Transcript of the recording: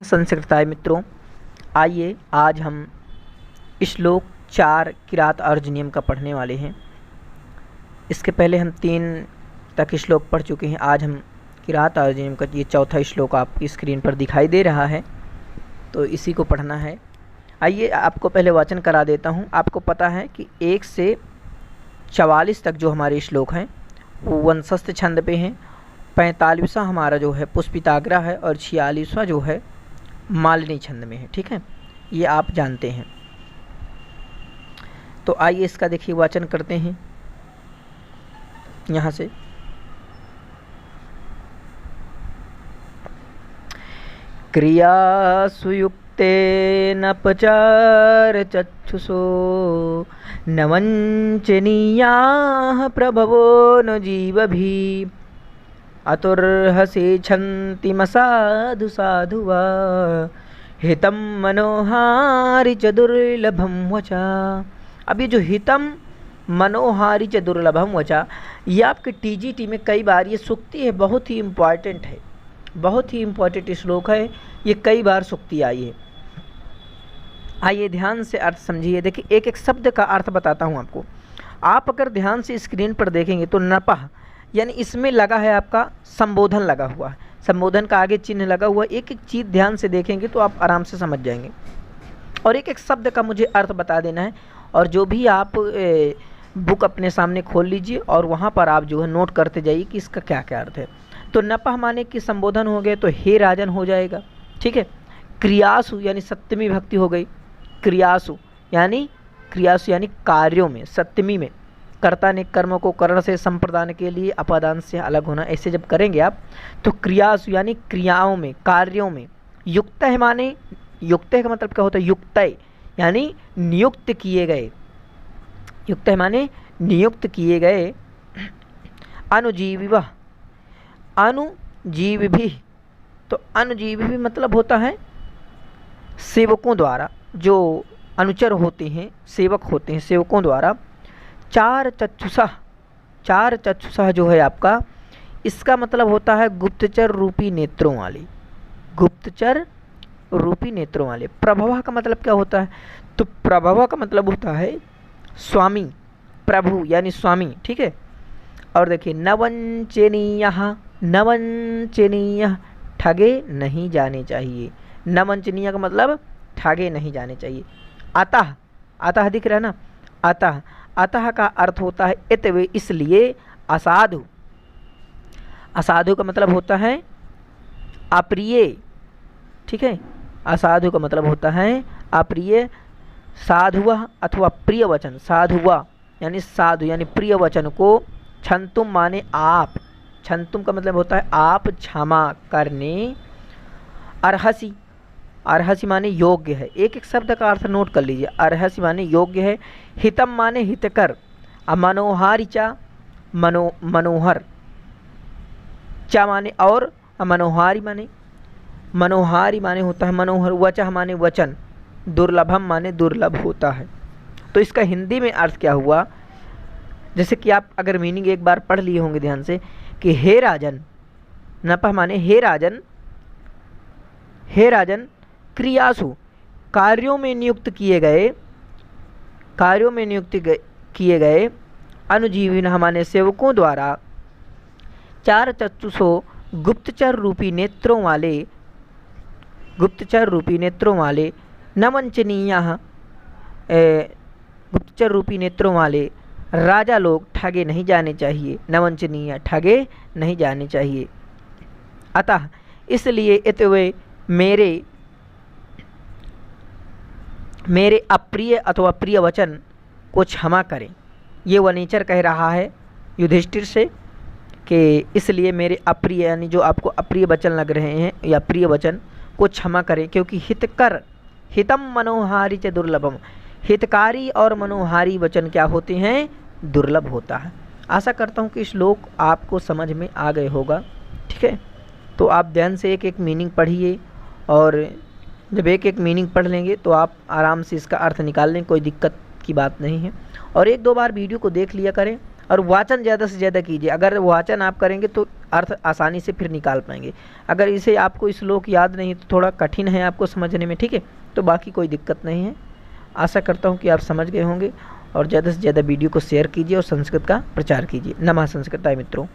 संस्कृताय मित्रों, आइए आज हम श्लोक 4 किरात अर्जुनियम का पढ़ने वाले हैं। इसके पहले हम 3 तक श्लोक पढ़ चुके हैं। आज हम किरात अर्जुनियम का ये चौथा श्लोक आपकी स्क्रीन पर दिखाई दे रहा है, तो इसी को पढ़ना है। आइए आपको पहले वाचन करा देता हूँ। आपको पता है कि 1 से 44 तक जो हमारे श्लोक हैं वो वंशस्थ छंद पे हैं। 45वां हमारा जो है पुष्पिताग्रा है और 46वां जो है मालिनी छंद में है। ठीक है, ये आप जानते हैं। तो आइए इसका देखिए वाचन करते हैं यहाँ से। क्रियासु युक्तेन पचार चक्षुषो न वञ्चनीयाः प्रभवो न जीवभिः अतुर्हसि छन्तिमसाधु साधु वा हितं मनोहारि च दुर्लभं वचा। अब ये जो हितं मनोहारि च दुर्लभम वचा, ये आपके टीजीटी में कई बार ये सूक्ति है, बहुत ही इम्पॉर्टेंट है, बहुत ही इम्पॉर्टेंट श्लोक है। ये कई बार सूक्ति आई है। आइए ध्यान से अर्थ समझिए। देखिए एक एक शब्द का अर्थ बताता हूँ आपको। आप अगर ध्यान से स्क्रीन पर देखेंगे तो नपह यानी इसमें लगा है आपका संबोधन लगा हुआ है, संबोधन का आगे चिन्ह लगा हुआ। एक एक चीज़ ध्यान से देखेंगे तो आप आराम से समझ जाएंगे। और एक एक शब्द का मुझे अर्थ बता देना है। और जो भी आप बुक अपने सामने खोल लीजिए और वहाँ पर आप जो है नोट करते जाइए कि इसका क्या क्या अर्थ है। तो नपह माने कि संबोधन हो गए तो हे राजन हो जाएगा। ठीक है। क्रियासु यानी सप्तमी भक्ति हो गई। क्रियासु यानी कार्यों में, सप्तमी में कर्ता ने कर्म को करण से संप्रदान के लिए अपादान से अलग होना, ऐसे जब करेंगे आप तो क्रियासु यानी क्रियाओं में, कार्यों में। युक्त है माने, युक्त का मतलब क्या होता है? युक्त यानी नियुक्त किए गए। युक्त है माने नियुक्त किए गए। अनुजीविव, अनुजीव भी, तो अनुजीव भी मतलब होता है सेवकों द्वारा, जो अनुचर होते हैं, सेवक होते हैं, सेवकों द्वारा। चार चक्षुषा जो है आपका, इसका मतलब होता है गुप्तचर रूपी नेत्रों वाले, गुप्तचर रूपी नेत्रों वाले। प्रभव का मतलब क्या होता है? तो प्रभव का मतलब होता है स्वामी, प्रभु यानी स्वामी। ठीक है। और देखिए नवंचनीय, ठगे नहीं जाने चाहिए। नवंचनीय का मतलब ठगे नहीं जाने चाहिए। अतः दिख रहा है ना, अतः का अर्थ होता है इतवे, इसलिए। असाधु, असाधु का मतलब होता है अप्रिय। ठीक है। असाधु का मतलब होता है अप्रिय। साधुवा अथवा प्रिय वचन, साधुवा यानी साधु यानी प्रिय वचन को क्षंतुम माने आप, क्षंतुम का मतलब होता है आप क्षमा करने। अर्हसि, अर्हसि माने योग्य है। एक एक शब्द का अर्थ नोट कर लीजिए। अर्हसि माने योग्य है। हितम माने हितकर। मनोहारि चा, मनोहर। चा माने और, मनोहारि माने होता है मनोहर। वचः माने वचन। दुर्लभम माने दुर्लभ होता है। तो इसका हिंदी में अर्थ क्या हुआ? जैसे कि आप अगर मीनिंग एक बार पढ़ लिए होंगे ध्यान से कि हे राजन, नपह माने हे राजन, हे राजन क्रियासु कार्यों में नियुक्त किए गए, अनुजीविन माने सेवकों द्वारा, चार चक्षुषो गुप्तचर रूपी नेत्रों वाले, न वंचनीय, गुप्तचर रूपी नेत्रों वाले राजा लोग ठगे नहीं जाने चाहिए। न वंचनीय, ठगे नहीं जाने चाहिए। अतः इसलिए इतवे मेरे अप्रिय अथवा प्रिय वचन को क्षमा करें। ये वनीचर कह रहा है युधिष्ठिर से कि इसलिए मेरे अप्रिय यानी जो आपको अप्रिय वचन लग रहे हैं या प्रिय वचन को क्षमा करें, क्योंकि हितकर, हितम मनोहारी च दुर्लभम, हितकारी और मनोहारी वचन क्या होते हैं? दुर्लभ होता है। आशा करता हूँ कि श्लोक आपको समझ में आ गए होगा। ठीक है। तो आप ध्यान से एक एक मीनिंग पढ़िए, और जब एक एक मीनिंग पढ़ लेंगे तो आप आराम से इसका अर्थ निकाल लें, कोई दिक्कत की बात नहीं है। और 1-2 बार वीडियो को देख लिया करें, और वाचन ज़्यादा से ज़्यादा कीजिए। अगर वाचन आप करेंगे तो अर्थ आसानी से फिर निकाल पाएंगे। अगर इसे आपको श्लोक याद नहीं तो थोड़ा कठिन है आपको समझने में, ठीक है। तो बाकी कोई दिक्कत नहीं है। आशा करता हूँ कि आप समझ गए होंगे और ज़्यादा से ज़्यादा वीडियो को शेयर कीजिए और संस्कृत का प्रचार कीजिए। नमः संस्कृताय मित्रों।